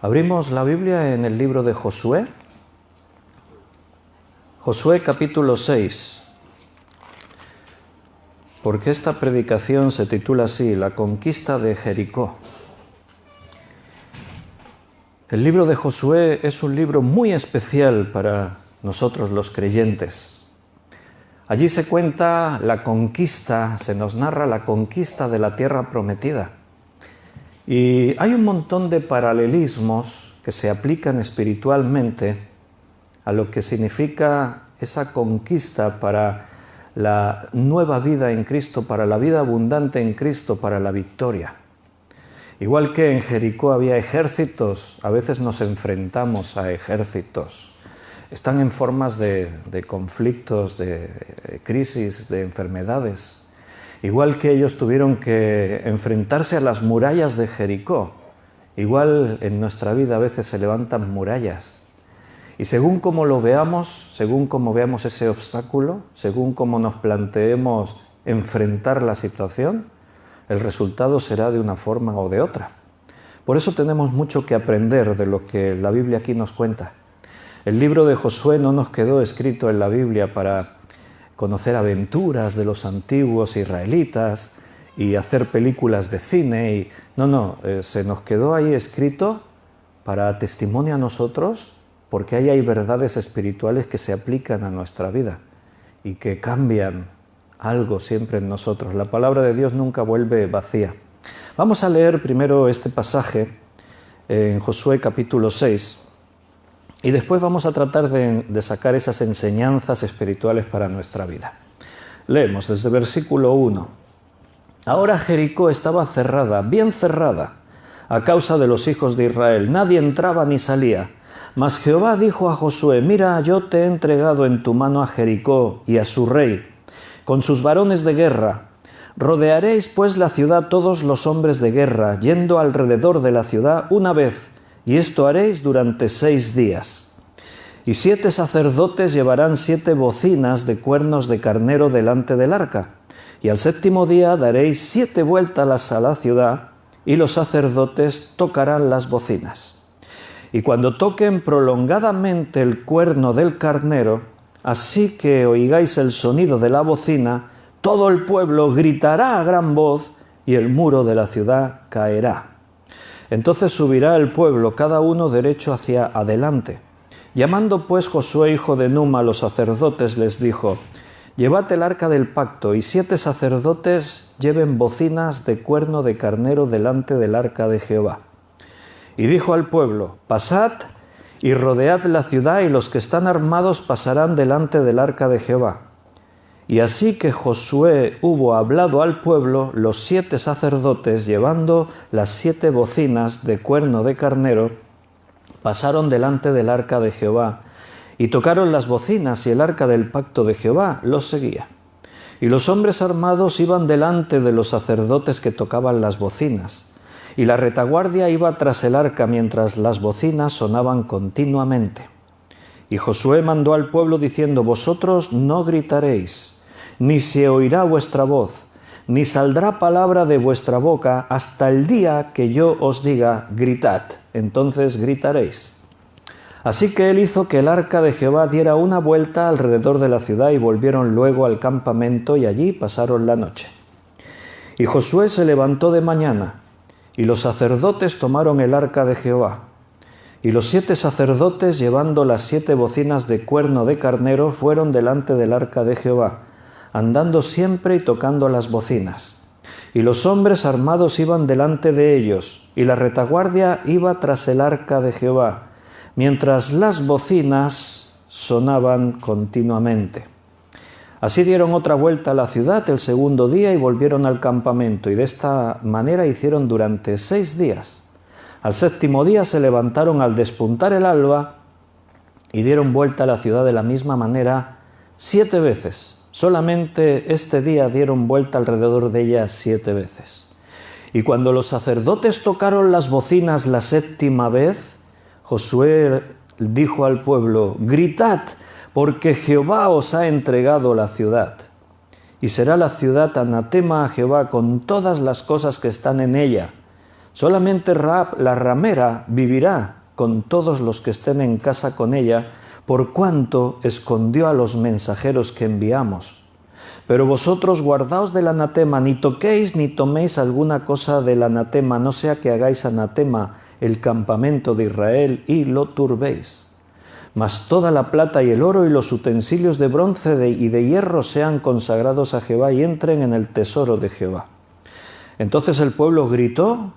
Abrimos la Biblia en el libro de Josué. Josué capítulo 6. Porque esta predicación se titula así, La conquista de Jericó. El libro de Josué es un libro muy especial para nosotros los creyentes. Allí se cuenta la conquista, se nos narra la conquista de la tierra prometida. Y hay un montón de paralelismos que se aplican espiritualmente a lo que significa esa conquista para la nueva vida en Cristo, para la vida abundante en Cristo, para la victoria. Igual que en Jericó había ejércitos, a veces nos enfrentamos a ejércitos. Están en formas de conflictos, de crisis, de enfermedades. Igual que ellos tuvieron que enfrentarse a las murallas de Jericó, igual en nuestra vida a veces se levantan murallas. Y según como lo veamos, según como veamos ese obstáculo, según como nos planteemos enfrentar la situación, el resultado será de una forma o de otra. Por eso tenemos mucho que aprender de lo que la Biblia aquí nos cuenta. El libro de Josué no nos quedó escrito en la Biblia para conocer aventuras de los antiguos israelitas y hacer películas de cine. Se nos quedó ahí escrito para testimonio a nosotros, porque ahí hay verdades espirituales que se aplican a nuestra vida y que cambian algo siempre en nosotros. La palabra de Dios nunca vuelve vacía. Vamos a leer primero este pasaje en Josué capítulo 6. Y después vamos a tratar de sacar esas enseñanzas espirituales para nuestra vida. Leemos desde versículo 1. Ahora Jericó estaba cerrada, bien cerrada, a causa de los hijos de Israel. Nadie entraba ni salía. Mas Jehová dijo a Josué, mira, yo te he entregado en tu mano a Jericó y a su rey, con sus varones de guerra. Rodearéis pues la ciudad todos los hombres de guerra, yendo alrededor de la ciudad una vez, y esto haréis durante 6 días. Y 7 sacerdotes llevarán 7 bocinas de cuernos de carnero delante del arca. Y al 7º día daréis 7 vueltas a la ciudad, y los sacerdotes tocarán las bocinas. Y cuando toquen prolongadamente el cuerno del carnero, así que oigáis el sonido de la bocina, todo el pueblo gritará a gran voz, y el muro de la ciudad caerá. Entonces subirá el pueblo, cada uno derecho hacia adelante. Llamando pues Josué, hijo de Num, a los sacerdotes, les dijo, llevad el arca del pacto, y 7 sacerdotes lleven bocinas de cuerno de carnero delante del arca de Jehová. Y dijo al pueblo, pasad y rodead la ciudad, y los que están armados pasarán delante del arca de Jehová. Y así que Josué hubo hablado al pueblo, los 7 sacerdotes, llevando las 7 bocinas de cuerno de carnero, pasaron delante del arca de Jehová, y tocaron las bocinas, y el arca del pacto de Jehová los seguía. Y los hombres armados iban delante de los sacerdotes que tocaban las bocinas, y la retaguardia iba tras el arca mientras las bocinas sonaban continuamente. Y Josué mandó al pueblo diciendo, vosotros no gritaréis, ni se oirá vuestra voz, ni saldrá palabra de vuestra boca hasta el día que yo os diga, gritad, entonces gritaréis. Así que él hizo que el arca de Jehová diera una vuelta alrededor de la ciudad y volvieron luego al campamento y allí pasaron la noche. Y Josué se levantó de mañana y los sacerdotes tomaron el arca de Jehová. Y los 7 sacerdotes, llevando las 7 bocinas de cuerno de carnero, fueron delante del arca de Jehová, andando siempre y tocando las bocinas. Y los hombres armados iban delante de ellos, y la retaguardia iba tras el arca de Jehová, mientras las bocinas sonaban continuamente. Así dieron otra vuelta a la ciudad el 2º día y volvieron al campamento, y de esta manera hicieron durante 6 días. Al 7º día se levantaron al despuntar el alba y dieron vuelta a la ciudad de la misma manera 7 veces. Solamente este día dieron vuelta alrededor de ella 7 veces. Y cuando los sacerdotes tocaron las bocinas la 7ª vez, Josué dijo al pueblo, gritad, porque Jehová os ha entregado la ciudad. Y será la ciudad anatema a Jehová con todas las cosas que están en ella. Solamente Rahab, la ramera, vivirá con todos los que estén en casa con ella, por cuanto escondió a los mensajeros que enviamos. Pero vosotros guardaos del anatema, ni toquéis ni toméis alguna cosa del anatema, no sea que hagáis anatema el campamento de Israel y lo turbéis. Mas toda la plata y el oro y los utensilios de bronce y de hierro sean consagrados a Jehová y entren en el tesoro de Jehová. Entonces el pueblo gritó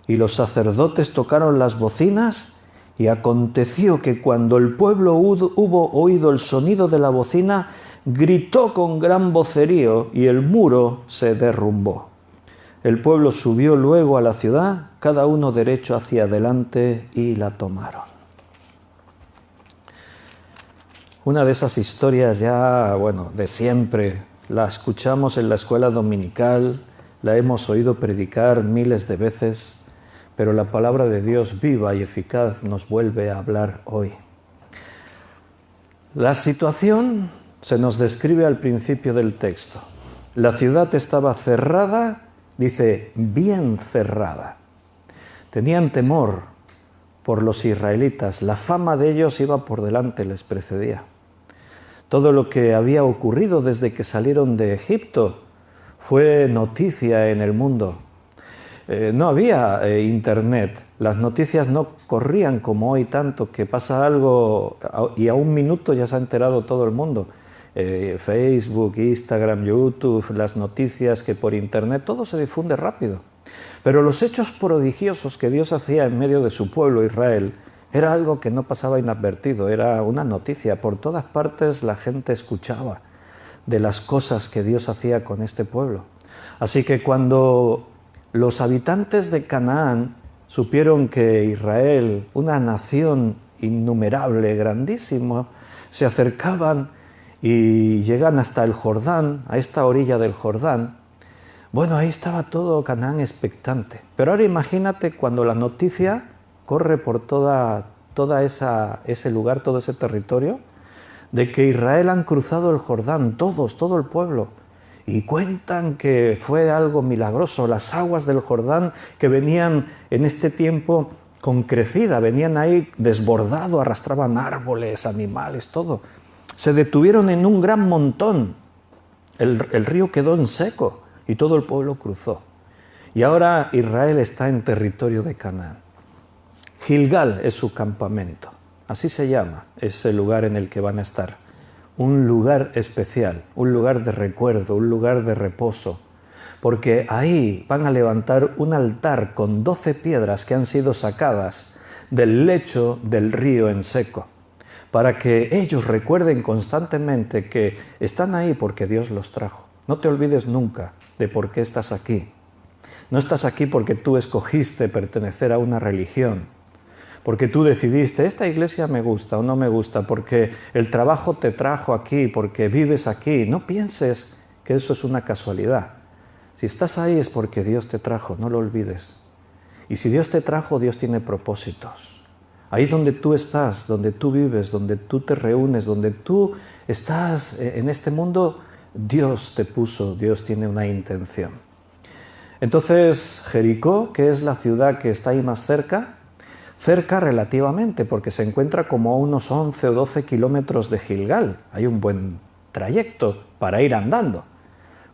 y los sacerdotes tocaron las bocinas, y aconteció que cuando el pueblo hubo oído el sonido de la bocina, gritó con gran vocerío y el muro se derrumbó. El pueblo subió luego a la ciudad, cada uno derecho hacia adelante, y la tomaron. Una de esas historias ya, de siempre, la escuchamos en la escuela dominical, la hemos oído predicar miles de veces, pero la palabra de Dios viva y eficaz nos vuelve a hablar hoy. La situación se nos describe al principio del texto. La ciudad estaba cerrada, dice, bien cerrada. Tenían temor por los israelitas, la fama de ellos iba por delante, les precedía. Todo lo que había ocurrido desde que salieron de Egipto fue noticia en el mundo. No había internet, las noticias no corrían como hoy tanto, que pasa algo y a un minuto ya se ha enterado todo el mundo. Facebook, Instagram, YouTube, las noticias que por internet, todo se difunde rápido. Pero los hechos prodigiosos que Dios hacía en medio de su pueblo Israel era algo que no pasaba inadvertido, era una noticia. Por todas partes la gente escuchaba de las cosas que Dios hacía con este pueblo. Así que cuando los habitantes de Canaán supieron que Israel, una nación innumerable, grandísima, se acercaban y llegan hasta el Jordán, a esta orilla del Jordán, ahí estaba todo Canaán expectante. Pero ahora imagínate cuando la noticia corre por ese lugar, todo ese territorio, de que Israel han cruzado el Jordán, todo el pueblo. Y cuentan que fue algo milagroso, las aguas del Jordán que venían en este tiempo con crecida, venían ahí desbordado, arrastraban árboles, animales, todo. Se detuvieron en un gran montón, el río quedó en seco y todo el pueblo cruzó. Y ahora Israel está en territorio de Canaán. Gilgal es su campamento, así se llama ese lugar en el que van a estar. Un lugar especial, un lugar de recuerdo, un lugar de reposo, porque ahí van a levantar un altar con 12 piedras que han sido sacadas del lecho del río en seco, para que ellos recuerden constantemente que están ahí porque Dios los trajo. No te olvides nunca de por qué estás aquí. No estás aquí porque tú escogiste pertenecer a una religión, porque tú decidiste, esta iglesia me gusta o no me gusta, porque el trabajo te trajo aquí, porque vives aquí. No pienses que eso es una casualidad. Si estás ahí es porque Dios te trajo, no lo olvides. Y si Dios te trajo, Dios tiene propósitos. Ahí donde tú estás, donde tú vives, donde tú te reúnes, donde tú estás en este mundo, Dios te puso, Dios tiene una intención. Entonces, Jericó, que es la ciudad que está ahí más cerca relativamente, porque se encuentra como a unos 11 o 12 kilómetros de Gilgal. Hay un buen trayecto para ir andando,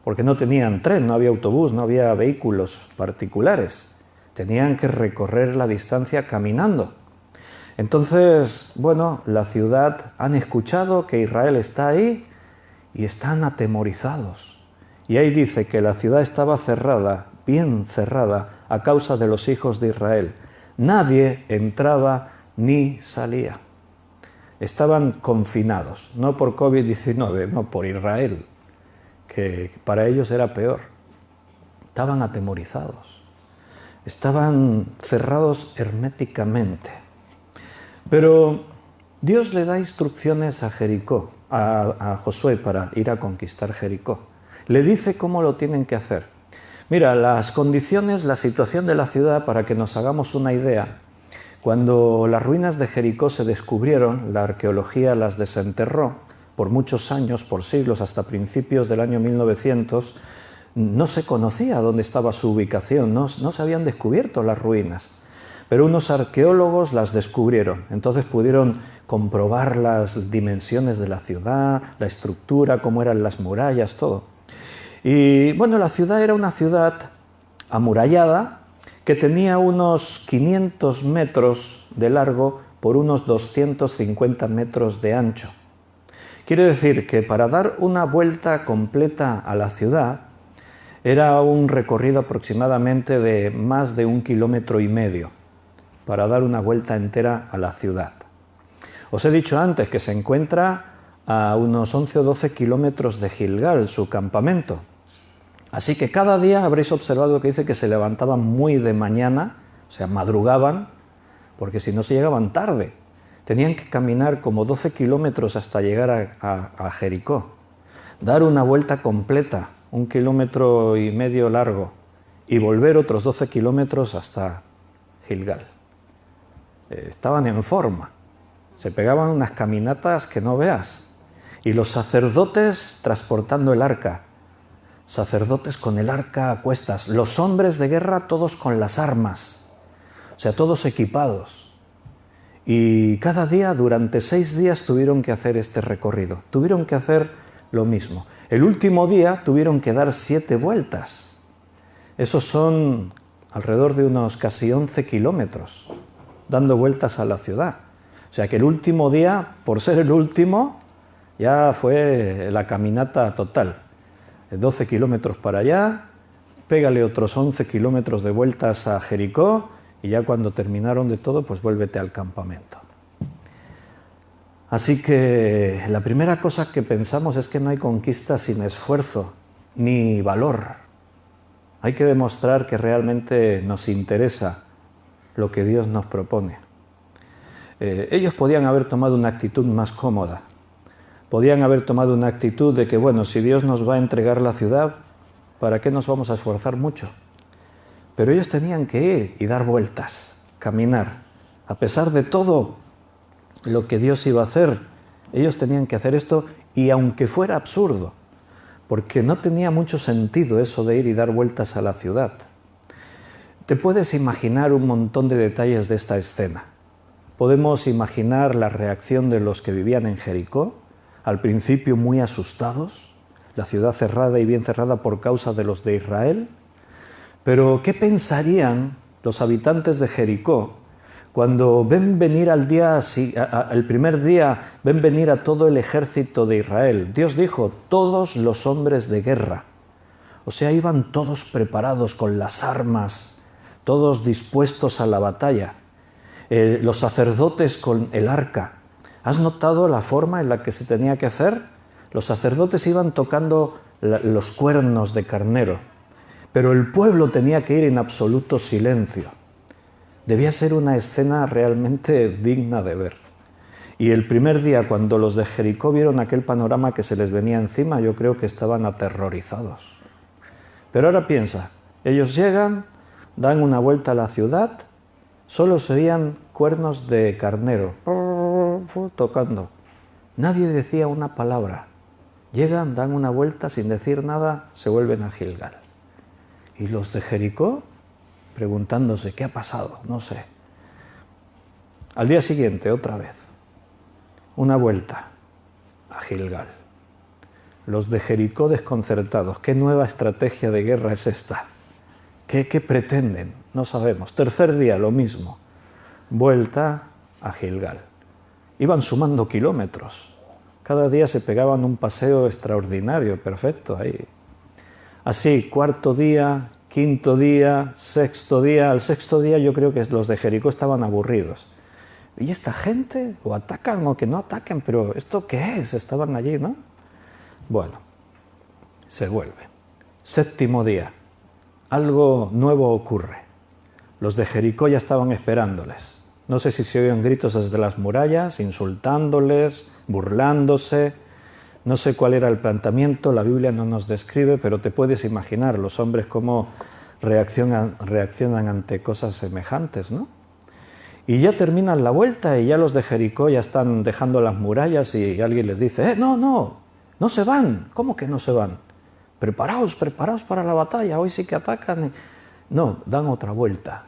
porque no tenían tren, no había autobús, no había vehículos particulares. Tenían que recorrer la distancia caminando. Entonces, la ciudad, han escuchado que Israel está ahí y están atemorizados. Y ahí dice que la ciudad estaba cerrada, bien cerrada, a causa de los hijos de Israel. Nadie entraba ni salía. Estaban confinados, no por COVID-19, no por Israel, que para ellos era peor. Estaban atemorizados, estaban cerrados herméticamente. Pero Dios le da instrucciones a Jericó, a Josué, para ir a conquistar Jericó. Le dice cómo lo tienen que hacer. Mira, las condiciones, la situación de la ciudad, para que nos hagamos una idea, cuando las ruinas de Jericó se descubrieron, la arqueología las desenterró por muchos años, por siglos, hasta principios del año 1900, no se conocía dónde estaba su ubicación, no se habían descubierto las ruinas. Pero unos arqueólogos las descubrieron, entonces pudieron comprobar las dimensiones de la ciudad, la estructura, cómo eran las murallas, todo. Y bueno, la ciudad era una ciudad amurallada que tenía unos 500 metros de largo por unos 250 metros de ancho. Quiere decir que para dar una vuelta completa a la ciudad era un recorrido aproximadamente de más de 1,5 kilómetros para dar una vuelta entera a la ciudad. Os he dicho antes que se encuentra a unos 11 o 12 kilómetros de Gilgal, su campamento. Así que cada día habréis observado que dice que se levantaban muy de mañana, o sea, madrugaban, porque si no se llegaban tarde. Tenían que caminar como 12 kilómetros hasta llegar a Jericó. Dar una vuelta completa, 1,5 kilómetros largo, y volver otros 12 kilómetros hasta Gilgal. Estaban en forma, se pegaban unas caminatas que no veas. Y los sacerdotes transportando el arca, sacerdotes con el arca a cuestas, los hombres de guerra todos con las armas, o sea, todos equipados. Y cada día, durante 6 días, tuvieron que hacer este recorrido, tuvieron que hacer lo mismo. El último día tuvieron que dar 7 vueltas, esos son alrededor de unos casi 11 kilómetros, dando vueltas a la ciudad. O sea que el último día, por ser el último, ya fue la caminata total. 12 kilómetros para allá, pégale otros 11 kilómetros de vueltas a Jericó y ya cuando terminaron de todo, pues vuélvete al campamento. Así que la primera cosa que pensamos es que no hay conquista sin esfuerzo ni valor. Hay que demostrar que realmente nos interesa lo que Dios nos propone. Ellos podían haber tomado una actitud más cómoda. Podían haber tomado una actitud de que, bueno, si Dios nos va a entregar la ciudad, ¿para qué nos vamos a esforzar mucho? Pero ellos tenían que ir y dar vueltas, caminar. A pesar de todo lo que Dios iba a hacer, ellos tenían que hacer esto, y aunque fuera absurdo, porque no tenía mucho sentido eso de ir y dar vueltas a la ciudad. Te puedes imaginar un montón de detalles de esta escena. Podemos imaginar la reacción de los que vivían en Jericó, al principio muy asustados, la ciudad cerrada y bien cerrada por causa de los de Israel. Pero ¿qué pensarían los habitantes de Jericó cuando ven venir el primer día, ven venir a todo el ejército de Israel? Dios dijo, todos los hombres de guerra. O sea, iban todos preparados con las armas, todos dispuestos a la batalla. Los sacerdotes con el arca. ¿Has notado la forma en la que se tenía que hacer? Los sacerdotes iban tocando los cuernos de carnero, pero el pueblo tenía que ir en absoluto silencio. Debía ser una escena realmente digna de ver. Y el primer día, cuando los de Jericó vieron aquel panorama que se les venía encima, yo creo que estaban aterrorizados. Pero ahora piensa, ellos llegan, dan una vuelta a la ciudad, solo se oían cuernos de carnero tocando. Nadie decía una palabra. Llegan, dan una vuelta sin decir nada, se vuelven a Gilgal. Y los de Jericó preguntándose, ¿qué ha pasado? No sé. Al día siguiente, otra vez, una vuelta a Gilgal. Los de Jericó desconcertados. ¿Qué nueva estrategia de guerra es esta? ¿Qué pretenden? No sabemos. Tercer día, lo mismo. Vuelta a Gilgal. Iban sumando kilómetros. Cada día se pegaban un paseo extraordinario, perfecto, ahí. Así, cuarto día, quinto día, sexto día. Al sexto día yo creo que los de Jericó estaban aburridos. ¿Y esta gente? ¿O atacan o que no ataquen? ¿Pero esto qué es? Estaban allí, ¿no? Bueno, se vuelve. Séptimo día. Algo nuevo ocurre. Los de Jericó ya estaban esperándoles. No sé si se oían gritos desde las murallas, insultándoles, burlándose. No sé cuál era el planteamiento, la Biblia no nos describe, pero te puedes imaginar los hombres cómo reaccionan ante cosas semejantes, ¿no? Y ya terminan la vuelta y ya los de Jericó ya están dejando las murallas y alguien les dice, no se van. ¿Cómo que no se van? preparaos, preparaos para la batalla, hoy sí que atacan. No, dan otra vuelta.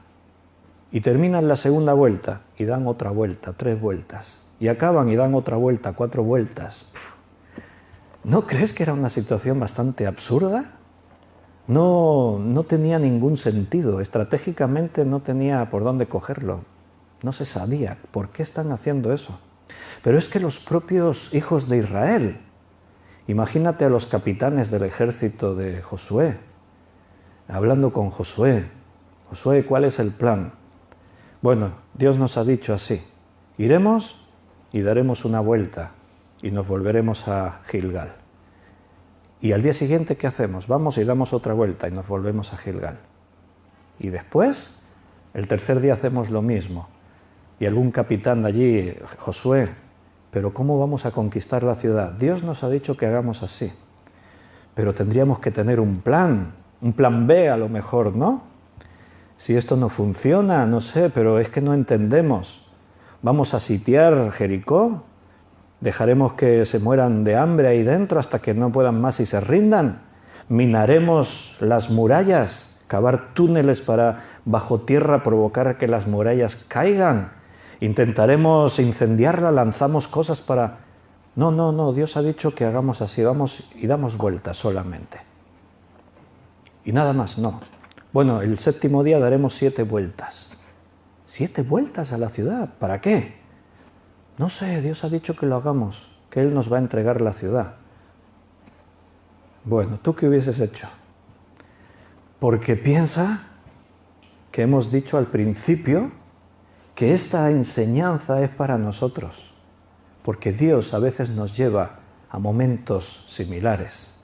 Y terminan la segunda vuelta y dan otra vuelta, 3 vueltas. Y acaban y dan otra vuelta, 4 vueltas. ¿No crees que era una situación bastante absurda? No tenía ningún sentido, estratégicamente no tenía por dónde cogerlo. No se sabía por qué están haciendo eso. Pero es que los propios hijos de Israel, imagínate a los capitanes del ejército de Josué, hablando con Josué. Josué, ¿cuál es el plan? Bueno, Dios nos ha dicho así, iremos y daremos una vuelta y nos volveremos a Gilgal. Y al día siguiente, ¿qué hacemos? Vamos y damos otra vuelta y nos volvemos a Gilgal. Y después, el tercer día hacemos lo mismo. Y algún capitán de allí, Josué, ¿pero cómo vamos a conquistar la ciudad? Dios nos ha dicho que hagamos así. Pero tendríamos que tener un plan B a lo mejor, ¿no? Si esto no funciona, no sé, pero es que no entendemos. ¿Vamos a sitiar Jericó? ¿Dejaremos que se mueran de hambre ahí dentro hasta que no puedan más y se rindan? ¿Minaremos las murallas? ¿Cavar túneles para bajo tierra provocar que las murallas caigan? ¿Intentaremos incendiarla? ¿Lanzamos cosas para...? No, Dios ha dicho que hagamos así, vamos y damos vueltas solamente. Y nada más, no. Bueno, el 7º día daremos 7 vueltas. 7 vueltas a la ciudad, ¿para qué? No sé, Dios ha dicho que lo hagamos, que Él nos va a entregar la ciudad. Bueno, ¿tú qué hubieses hecho? Porque piensa que hemos dicho al principio que esta enseñanza es para nosotros, porque Dios a veces nos lleva a momentos similares.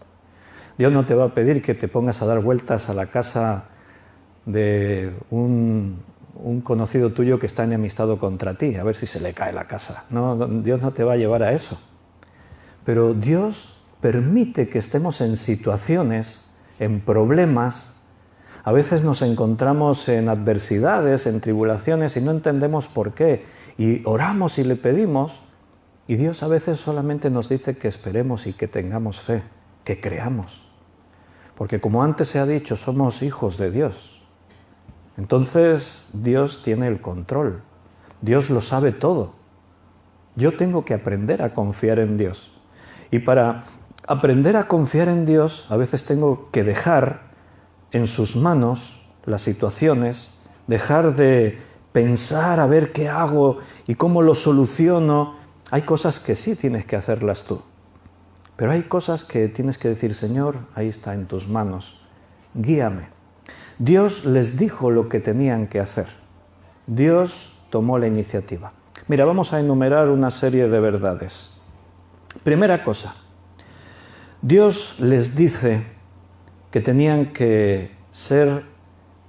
Dios no te va a pedir que te pongas a dar vueltas a la casa de un conocido tuyo que está enemistado contra ti, a ver si se le cae la casa. No, Dios no te va a llevar a eso. Pero Dios permite que estemos en situaciones, en problemas. A veces nos encontramos en adversidades, en tribulaciones y no entendemos por qué. Y oramos y le pedimos y Dios a veces solamente nos dice que esperemos y que tengamos fe, que creamos. Porque como antes se ha dicho, somos hijos de Dios. Entonces Dios tiene el control, Dios lo sabe todo. Yo tengo que aprender a confiar en Dios. Y para aprender a confiar en Dios, a veces tengo que dejar en sus manos las situaciones, dejar de pensar a ver qué hago y cómo lo soluciono. Hay cosas que sí tienes que hacerlas tú, pero hay cosas que tienes que decir, Señor, ahí está en tus manos, guíame. Dios les dijo lo que tenían que hacer. Dios tomó la iniciativa. Mira, vamos a enumerar una serie de verdades. Primera cosa, Dios les dice que tenían que ser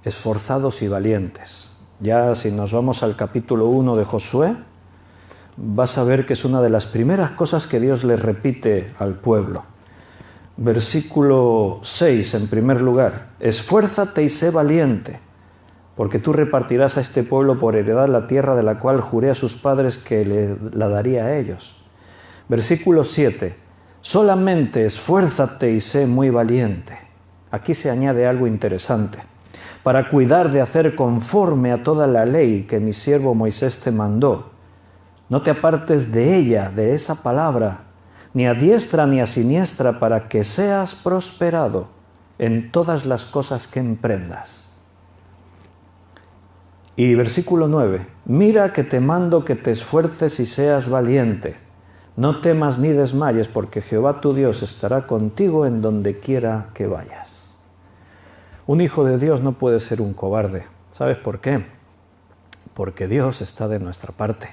esforzados y valientes. Ya si nos vamos al capítulo 1 de Josué, vas a ver que es una de las primeras cosas que Dios le repite al pueblo. Versículo 6, en primer lugar, esfuérzate y sé valiente, porque tú repartirás a este pueblo por heredad la tierra de la cual juré a sus padres que la daría a ellos. Versículo 7, solamente esfuérzate y sé muy valiente. Aquí se añade algo interesante. Para cuidar de hacer conforme a toda la ley que mi siervo Moisés te mandó. No te apartes de ella, de esa palabra, ni a diestra ni a siniestra, para que seas prosperado en todas las cosas que emprendas. Y versículo 9, mira que te mando que te esfuerces y seas valiente. No temas ni desmayes, porque Jehová tu Dios estará contigo en donde quiera que vayas. Un hijo de Dios no puede ser un cobarde. ¿Sabes por qué? Porque Dios está de nuestra parte.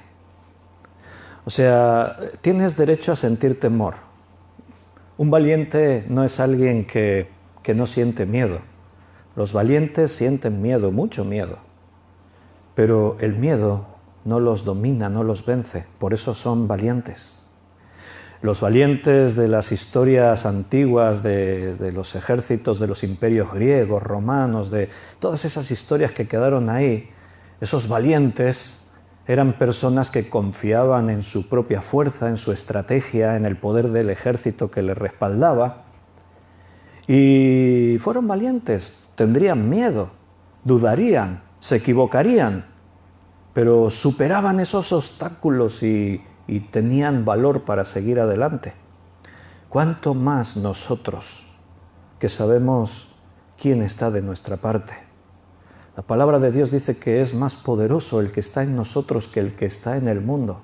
O sea, tienes derecho a sentir temor. Un valiente no es alguien que no siente miedo. Los valientes sienten miedo, mucho miedo. Pero el miedo no los domina, no los vence. Por eso son valientes. Los valientes de las historias antiguas, de los ejércitos de los imperios griegos, romanos, de todas esas historias que quedaron ahí, esos valientes eran personas que confiaban en su propia fuerza, en su estrategia, en el poder del ejército que les respaldaba. Y fueron valientes, tendrían miedo, dudarían, se equivocarían, pero superaban esos obstáculos y tenían valor para seguir adelante. ¿Cuánto más nosotros que sabemos quién está de nuestra parte? La palabra de Dios dice que es más poderoso el que está en nosotros que el que está en el mundo.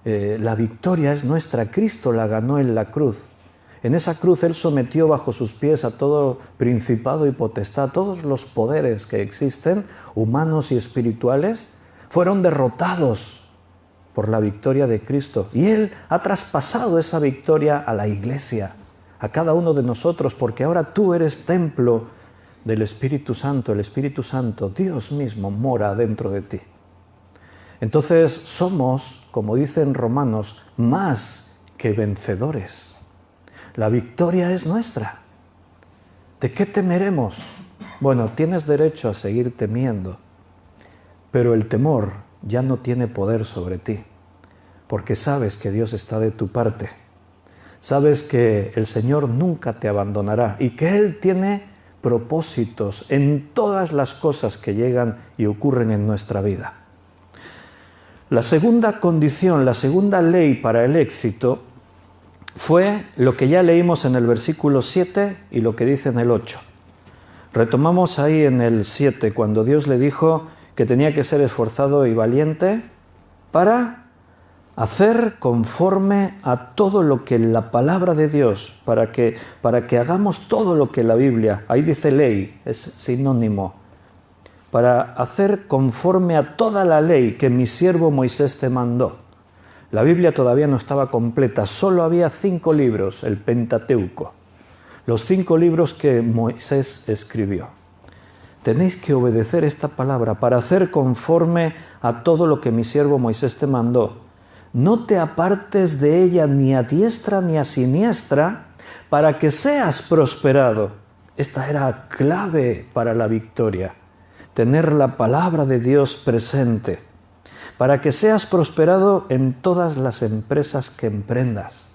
La victoria es nuestra, Cristo la ganó en la cruz. En esa cruz Él sometió bajo sus pies a todo principado y potestad, todos los poderes que existen, humanos y espirituales, fueron derrotados por la victoria de Cristo. Y Él ha traspasado esa victoria a la iglesia, a cada uno de nosotros, porque ahora tú eres templo del Espíritu Santo. El Espíritu Santo, Dios mismo, mora dentro de ti. Entonces somos, como dicen Romanos, más que vencedores. La victoria es nuestra. ¿De qué temeremos? Bueno, tienes derecho a seguir temiendo, pero el temor ya no tiene poder sobre ti, porque sabes que Dios está de tu parte. Sabes que el Señor nunca te abandonará y que Él tiene propósitos en todas las cosas que llegan y ocurren en nuestra vida. La segunda condición, la segunda ley para el éxito fue lo que ya leímos en el versículo 7 y lo que dice en el 8. Retomamos ahí en el 7, cuando Dios le dijo que tenía que ser esforzado y valiente para hacer conforme a todo lo que la palabra de Dios, para que hagamos todo lo que la Biblia, ahí dice ley, es sinónimo, para hacer conforme a toda la ley que mi siervo Moisés te mandó. La Biblia todavía no estaba completa, solo había 5 libros, el Pentateuco, los 5 libros que Moisés escribió. Tenéis que obedecer esta palabra para hacer conforme a todo lo que mi siervo Moisés te mandó. No te apartes de ella ni a diestra ni a siniestra, para que seas prosperado. Esta era clave para la victoria, tener la palabra de Dios presente, para que seas prosperado en todas las empresas que emprendas,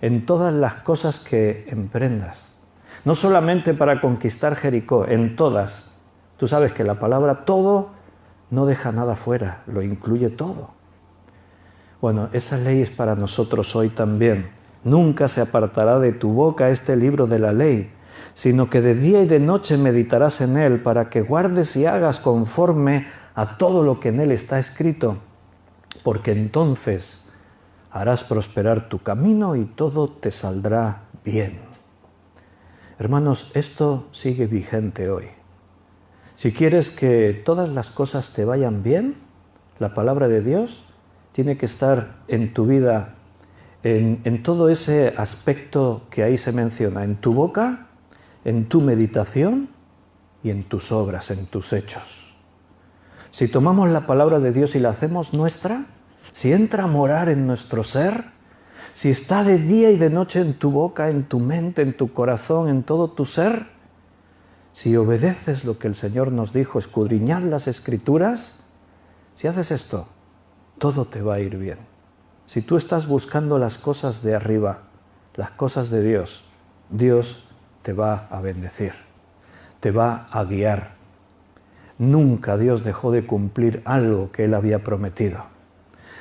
en todas las cosas que emprendas. No solamente para conquistar Jericó, en todas. Tú sabes que la palabra todo no deja nada fuera, lo incluye todo. Bueno, esa ley es para nosotros hoy también. Nunca se apartará de tu boca este libro de la ley, sino que de día y de noche meditarás en él, para que guardes y hagas conforme a todo lo que en él está escrito, porque entonces harás prosperar tu camino y todo te saldrá bien. Hermanos, esto sigue vigente hoy. Si quieres que todas las cosas te vayan bien, la palabra de Dios tiene que estar en tu vida, en todo ese aspecto que ahí se menciona, en tu boca, en tu meditación y en tus obras, en tus hechos. Si tomamos la palabra de Dios y la hacemos nuestra, si entra a morar en nuestro ser, si está de día y de noche en tu boca, en tu mente, en tu corazón, en todo tu ser, si obedeces lo que el Señor nos dijo, escudriñad las Escrituras, si haces esto, todo te va a ir bien. Si tú estás buscando las cosas de arriba, las cosas de Dios, Dios te va a bendecir, te va a guiar. Nunca Dios dejó de cumplir algo que Él había prometido.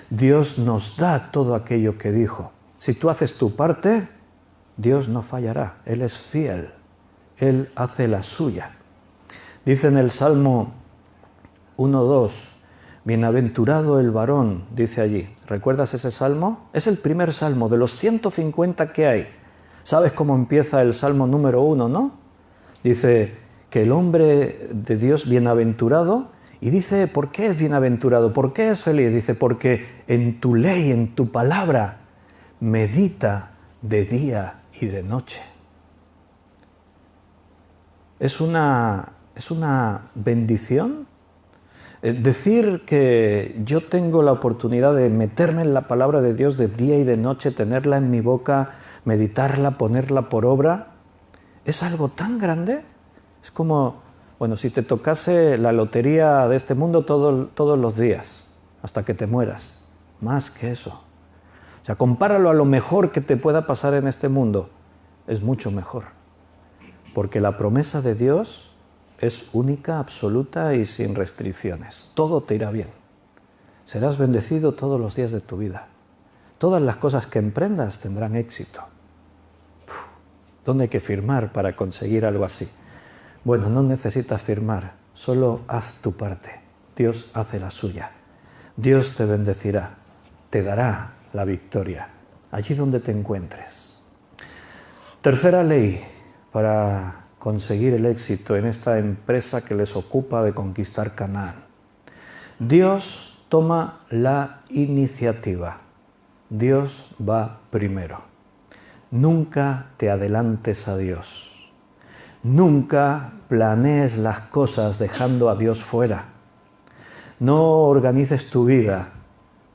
Dios nos da todo aquello que dijo. Si tú haces tu parte, Dios no fallará. Él es fiel. Él hace la suya. Dice en el Salmo 1:2, bienaventurado el varón, dice allí. ¿Recuerdas ese salmo? Es el primer salmo de los 150 que hay. ¿Sabes cómo empieza el Salmo número 1, no? Dice que el hombre de Dios bienaventurado, y dice, ¿por qué es bienaventurado? ¿Por qué es feliz? Dice, porque en tu ley, en tu palabra, medita de día y de noche. Es una bendición decir que yo tengo la oportunidad de meterme en la palabra de Dios de día y de noche, tenerla en mi boca, meditarla, ponerla por obra. Es algo tan grande. Es como, bueno, si te tocase la lotería de este mundo todos los días, hasta que te mueras. Más que eso. O sea, compáralo a lo mejor que te pueda pasar en este mundo. Es mucho mejor. porque la promesa de Dios es única, absoluta y sin restricciones. Todo te irá bien. Serás bendecido todos los días de tu vida. Todas las cosas que emprendas tendrán éxito. ¿Dónde hay que firmar para conseguir algo así? Bueno, no necesitas firmar, solo haz tu parte. Dios hace la suya. Dios te bendecirá, te dará la victoria, allí donde te encuentres. Tercera ley para conseguir el éxito en esta empresa que les ocupa de conquistar Canaán. Dios toma la iniciativa. Dios va primero. Nunca te adelantes a Dios. Nunca planees las cosas dejando a Dios fuera. No organices tu vida,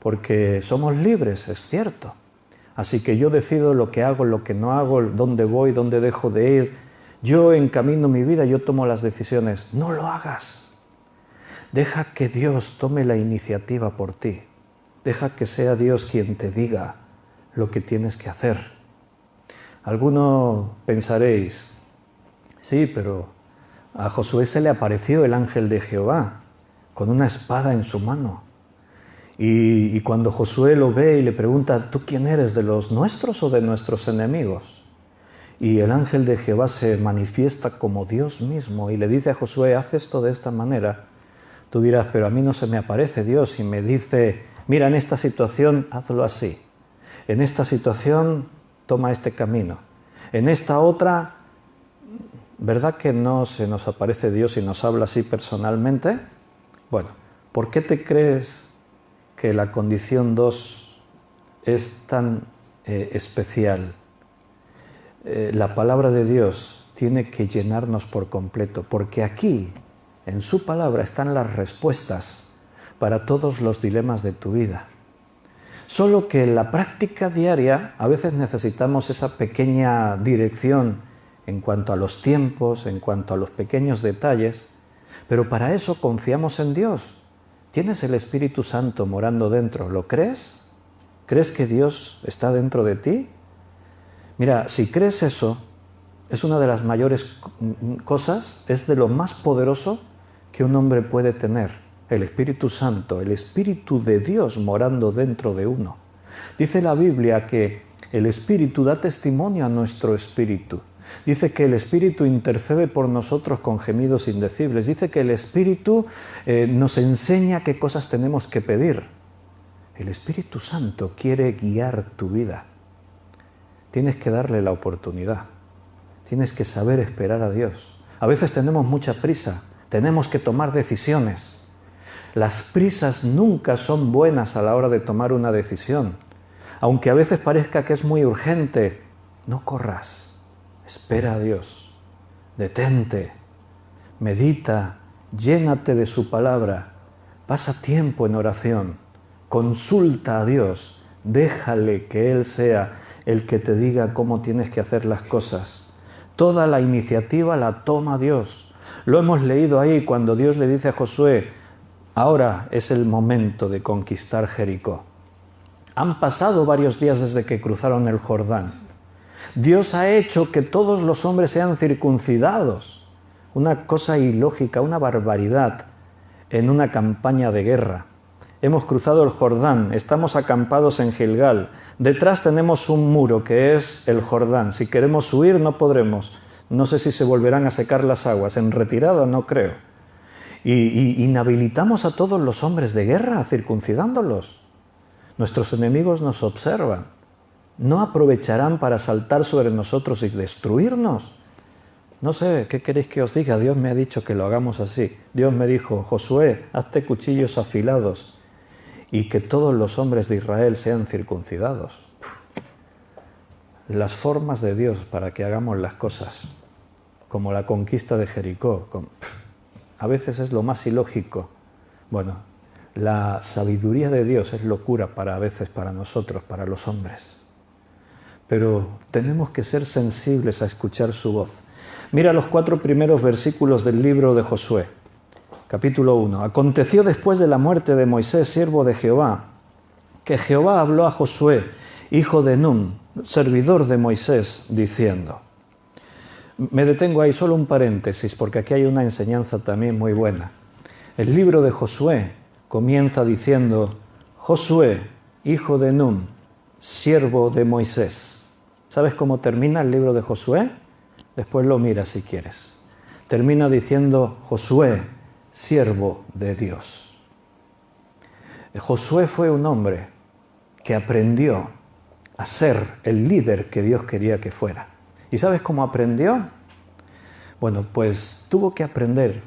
porque somos libres, es cierto. Así que yo decido lo que hago, lo que no hago, dónde voy, dónde dejo de ir. Yo encamino mi vida, yo tomo las decisiones. No lo hagas. Deja que Dios tome la iniciativa por ti. Deja que sea Dios quien te diga lo que tienes que hacer. Algunos pensaréis, sí, pero a Josué se le apareció el ángel de Jehová con una espada en su mano. Y cuando Josué lo ve y le pregunta, ¿tú quién eres, de los nuestros o de nuestros enemigos? Y el ángel de Jehová se manifiesta como Dios mismo y le dice a Josué, haz esto de esta manera. Tú dirás, pero a mí no se me aparece Dios y me dice, mira, en esta situación hazlo así. En esta situación toma este camino. En esta otra, ¿verdad que no se nos aparece Dios y nos habla así personalmente? Bueno, ¿por qué te crees que la condición 2 es tan especial? La palabra de Dios tiene que llenarnos por completo, porque aquí, en su palabra, están las respuestas para todos los dilemas de tu vida. Solo que en la práctica diaria a veces necesitamos esa pequeña dirección en cuanto a los tiempos, en cuanto a los pequeños detalles, pero para eso confiamos en Dios. Tienes el Espíritu Santo morando dentro, ¿lo crees? ¿Crees que Dios está dentro de ti? Mira, si crees eso, es una de las mayores cosas, es de lo más poderoso que un hombre puede tener. El Espíritu Santo, el Espíritu de Dios morando dentro de uno. Dice la Biblia que el Espíritu da testimonio a nuestro espíritu. Dice que el Espíritu intercede por nosotros con gemidos indecibles. Dice que el Espíritu nos enseña qué cosas tenemos que pedir. El Espíritu Santo quiere guiar tu vida. Tienes que darle la oportunidad. Tienes que saber esperar a Dios. A veces tenemos mucha prisa. Tenemos que tomar decisiones. Las prisas nunca son buenas a la hora de tomar una decisión. Aunque a veces parezca que es muy urgente, no corras. Espera a Dios. Detente. Medita. Llénate de su palabra. Pasa tiempo en oración. Consulta a Dios. Déjale que Él sea el que te diga cómo tienes que hacer las cosas. Toda la iniciativa la toma Dios. Lo hemos leído ahí cuando Dios le dice a Josué, ahora es el momento de conquistar Jericó. Han pasado varios días desde que cruzaron el Jordán. Dios ha hecho que todos los hombres sean circuncidados. Una cosa ilógica, una barbaridad en una campaña de guerra. Hemos cruzado el Jordán, estamos acampados en Gilgal. Detrás tenemos un muro que es el Jordán. Si queremos huir no podremos. No sé si se volverán a secar las aguas. En retirada no creo. Y inhabilitamos a todos los hombres de guerra, circuncidándolos. Nuestros enemigos nos observan. ¿No aprovecharán para saltar sobre nosotros y destruirnos? No sé, ¿qué queréis que os diga? Dios me ha dicho que lo hagamos así. Dios me dijo, Josué, hazte cuchillos afilados y que todos los hombres de Israel sean circuncidados. Las formas de Dios para que hagamos las cosas, como la conquista de Jericó, a veces es lo más ilógico. Bueno, la sabiduría de Dios es locura a veces para nosotros, para los hombres. Pero tenemos que ser sensibles a escuchar su voz. Mira los 4 primeros versículos del libro de Josué. Capítulo 1. Aconteció después de la muerte de Moisés, siervo de Jehová, que Jehová habló a Josué, hijo de Nun, servidor de Moisés, diciendo, Me detengo ahí, solo un paréntesis, porque aquí hay una enseñanza también muy buena. El libro de Josué comienza diciendo: Josué, hijo de Nun, siervo de Moisés. ¿Sabes cómo termina el libro de Josué? Después lo miras si quieres. Termina diciendo: Josué, siervo de Dios. Josué fue un hombre que aprendió a ser el líder que Dios quería que fuera. ¿Y sabes cómo aprendió? Bueno, pues tuvo que aprender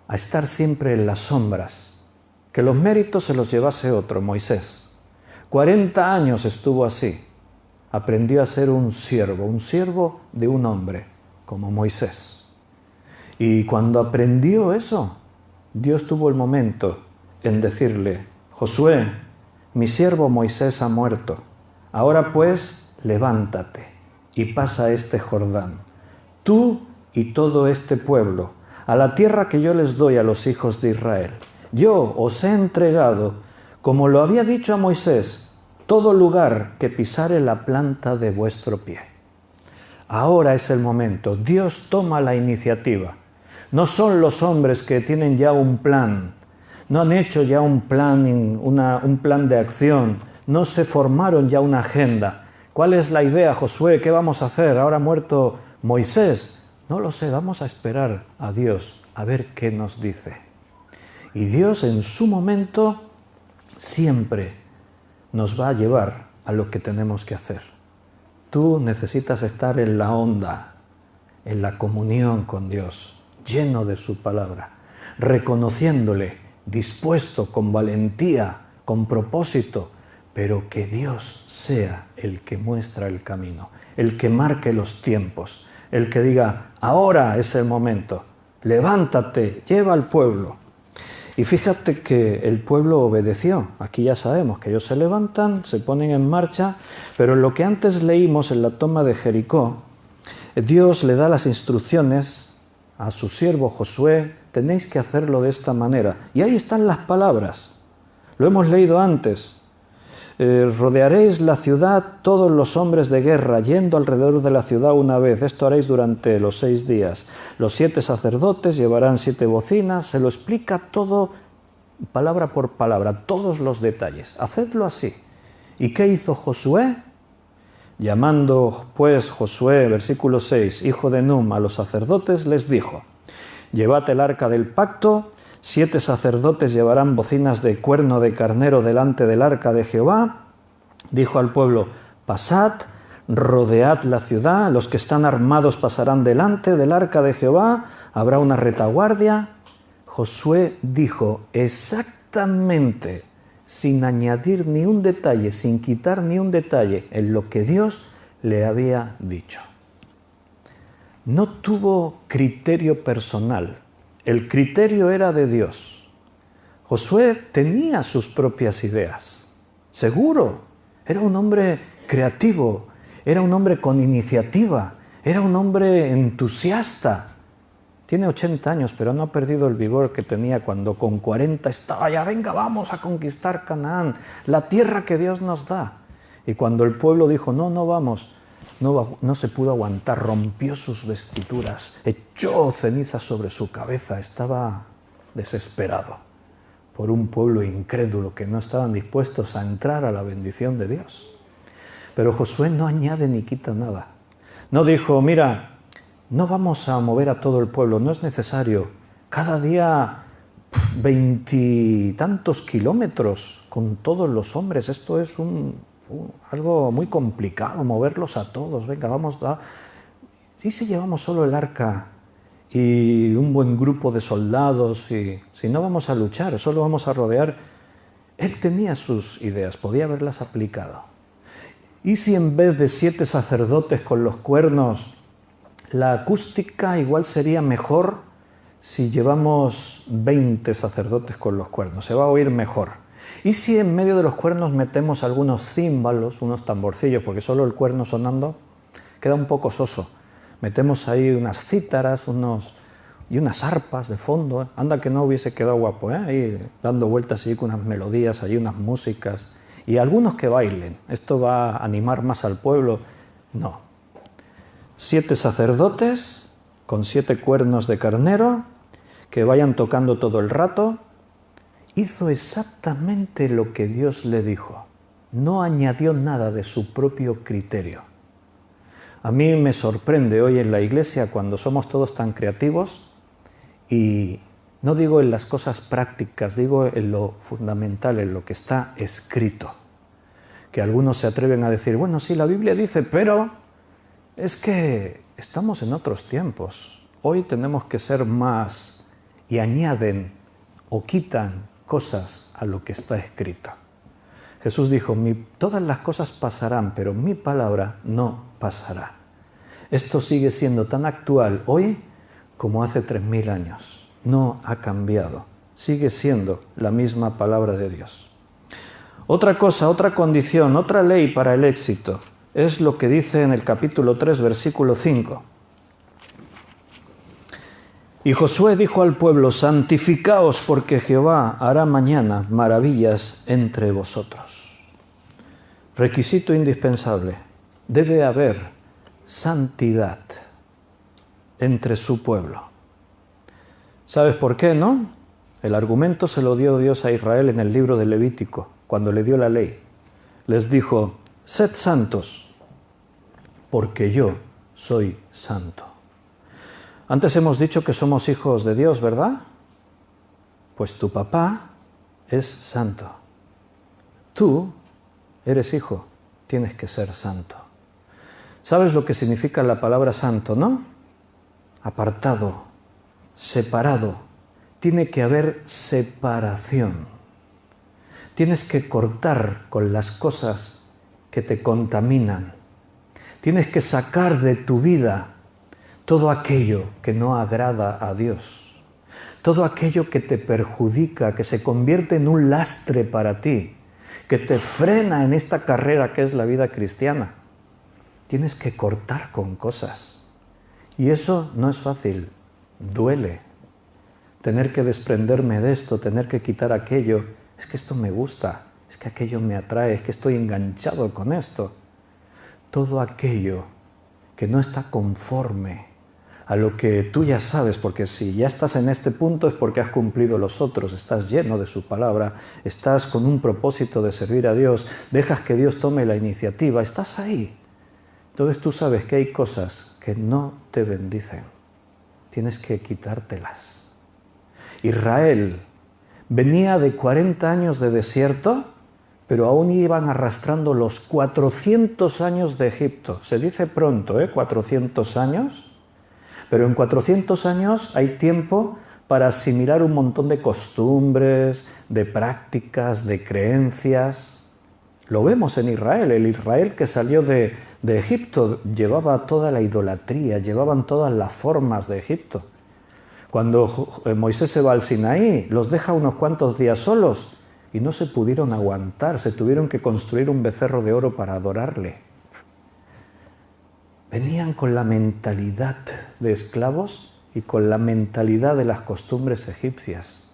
a estar siempre en las sombras, que los méritos se los llevase otro, Moisés. 40 años estuvo así. Aprendió a ser un siervo de un hombre, como Moisés. Y cuando aprendió eso, Dios tuvo el momento en decirle: Josué, mi siervo Moisés ha muerto. Ahora pues, levántate y pasa este Jordán, tú y todo este pueblo, a la tierra que yo les doy a los hijos de Israel. Yo os he entregado, como lo había dicho a Moisés, todo lugar que pisare la planta de vuestro pie. Ahora es el momento. Dios toma la iniciativa. No son los hombres que tienen ya un plan, no han hecho ya un plan de acción, no se formaron ya una agenda. ¿Cuál es la idea, Josué? ¿Qué vamos a hacer? Ahora ha muerto Moisés. No lo sé, vamos a esperar a Dios a ver qué nos dice. Y Dios en su momento siempre nos va a llevar a lo que tenemos que hacer. Tú necesitas estar en la onda, en la comunión con Dios, lleno de su palabra, reconociéndole, dispuesto, con valentía, con propósito, pero que Dios sea el que muestra el camino, el que marque los tiempos, el que diga: ahora es el momento, levántate, lleva al pueblo. Y fíjate que el pueblo obedeció. Aquí ya sabemos que ellos se levantan, se ponen en marcha, pero en lo que antes leímos en la toma de Jericó, Dios le da las instrucciones a su siervo Josué: tenéis que hacerlo de esta manera. Y ahí están las palabras. Lo hemos leído antes. Rodearéis la ciudad todos los hombres de guerra, yendo alrededor de la ciudad una vez. Esto haréis durante los 6 días. Los 7 sacerdotes llevarán 7 bocinas. Se lo explica todo, palabra por palabra, todos los detalles. Hacedlo así. ¿Y qué hizo Josué? Llamando pues Josué, versículo 6, hijo de Num, a los sacerdotes, les dijo: llevad el arca del pacto. 7 sacerdotes llevarán bocinas de cuerno de carnero delante del arca de Jehová. Dijo al pueblo: pasad, rodead la ciudad, los que están armados pasarán delante del arca de Jehová, habrá una retaguardia. Josué dijo exactamente, sin añadir ni un detalle, sin quitar ni un detalle, en lo que Dios le había dicho. No tuvo criterio personal. El criterio era de Dios. Josué tenía sus propias ideas. Seguro, era un hombre creativo, era un hombre con iniciativa, era un hombre entusiasta. Tiene 80 años, pero no ha perdido el vigor que tenía cuando con 40 estaba ya: venga, vamos a conquistar Canaán, la tierra que Dios nos da. Y cuando el pueblo dijo: no vamos, no se pudo aguantar, rompió sus vestiduras, echó ceniza sobre su cabeza, estaba desesperado por un pueblo incrédulo que no estaban dispuestos a entrar a la bendición de Dios. Pero Josué no añade ni quita nada. No dijo: mira, no vamos a mover a todo el pueblo, no es necesario. Cada día 20 y tantos kilómetros con todos los hombres, esto es algo muy complicado, moverlos a todos. Venga, vamos a... ¿Y si llevamos solo el arca y un buen grupo de soldados? Y si no vamos a luchar, solo vamos a rodear. Él tenía sus ideas, podía haberlas aplicado. ¿Y si en vez de 7 sacerdotes con los cuernos, la acústica igual sería mejor si llevamos 20 sacerdotes con los cuernos? Se va a oír mejor. ¿Y si en medio de los cuernos metemos algunos címbalos, unos tamborcillos, porque solo el cuerno sonando queda un poco soso? Metemos ahí unas cítaras y unas arpas de fondo. Anda que no hubiese quedado guapo, ahí dando vueltas ahí con unas melodías, ahí unas músicas. Y algunos que bailen. ¿Esto va a animar más al pueblo? No. 7 sacerdotes con 7 cuernos de carnero, que vayan tocando todo el rato. Hizo exactamente lo que Dios le dijo. No añadió nada de su propio criterio. A mí me sorprende hoy en la iglesia cuando somos todos tan creativos y no digo en las cosas prácticas, digo en lo fundamental, en lo que está escrito. Que algunos se atreven a decir, bueno, sí, la Biblia dice, pero es que estamos en otros tiempos. Hoy tenemos que ser más y añaden o quitan cosas a lo que está escrito. Jesús dijo, todas las cosas pasarán, pero mi palabra no pasará. Esto sigue siendo tan actual hoy como hace 3000 años. No ha cambiado. Sigue siendo la misma palabra de Dios. Otra cosa, otra condición, otra ley para el éxito es lo que dice en el capítulo 3, versículo 5. Y Josué dijo al pueblo, santificaos porque Jehová hará mañana maravillas entre vosotros. Requisito indispensable, debe haber santidad entre su pueblo. ¿Sabes por qué, no? El argumento se lo dio Dios a Israel en el libro de Levítico, cuando le dio la ley. Les dijo, sed santos, porque yo soy santo. Antes hemos dicho que somos hijos de Dios, ¿verdad? Pues tu papá es santo. Tú eres hijo, tienes que ser santo. ¿Sabes lo que significa la palabra santo, no? Apartado, separado. Tiene que haber separación. Tienes que cortar con las cosas que te contaminan. Tienes que sacar de tu vida todo aquello que no agrada a Dios, todo aquello que te perjudica, que se convierte en un lastre para ti, que te frena en esta carrera que es la vida cristiana. Tienes que cortar con cosas. Y eso no es fácil, duele. Tener que desprenderme de esto, tener que quitar aquello, es que esto me gusta, es que aquello me atrae, es que estoy enganchado con esto. Todo aquello que no está conforme a lo que tú ya sabes, porque si ya estás en este punto es porque has cumplido los otros, estás lleno de su palabra, estás con un propósito de servir a Dios, dejas que Dios tome la iniciativa, estás ahí. Entonces tú sabes que hay cosas que no te bendicen, tienes que quitártelas. Israel venía de 40 años de desierto, pero aún iban arrastrando los 400 años de Egipto. Se dice pronto, 400 años. Pero en 400 años hay tiempo para asimilar un montón de costumbres, de prácticas, de creencias. Lo vemos en Israel. El Israel que salió de Egipto llevaba toda la idolatría, llevaban todas las formas de Egipto. Cuando Moisés se va al Sinaí, los deja unos cuantos días solos y no se pudieron aguantar, se tuvieron que construir un becerro de oro para adorarle. Venían con la mentalidad de esclavos y con la mentalidad de las costumbres egipcias.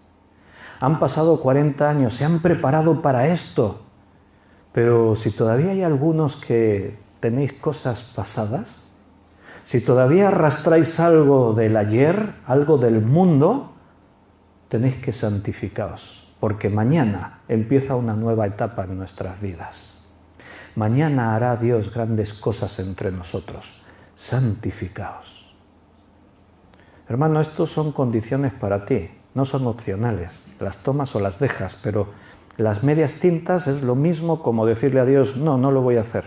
Han pasado 40 años, se han preparado para esto. Pero si todavía hay algunos que tenéis cosas pasadas, si todavía arrastráis algo del ayer, algo del mundo, tenéis que santificaros, porque mañana empieza una nueva etapa en nuestras vidas. Mañana hará Dios grandes cosas entre nosotros. Santificaos. Hermano, estos son condiciones para ti, no son opcionales. Las tomas o las dejas, pero las medias tintas es lo mismo como decirle a Dios, no, no lo voy a hacer.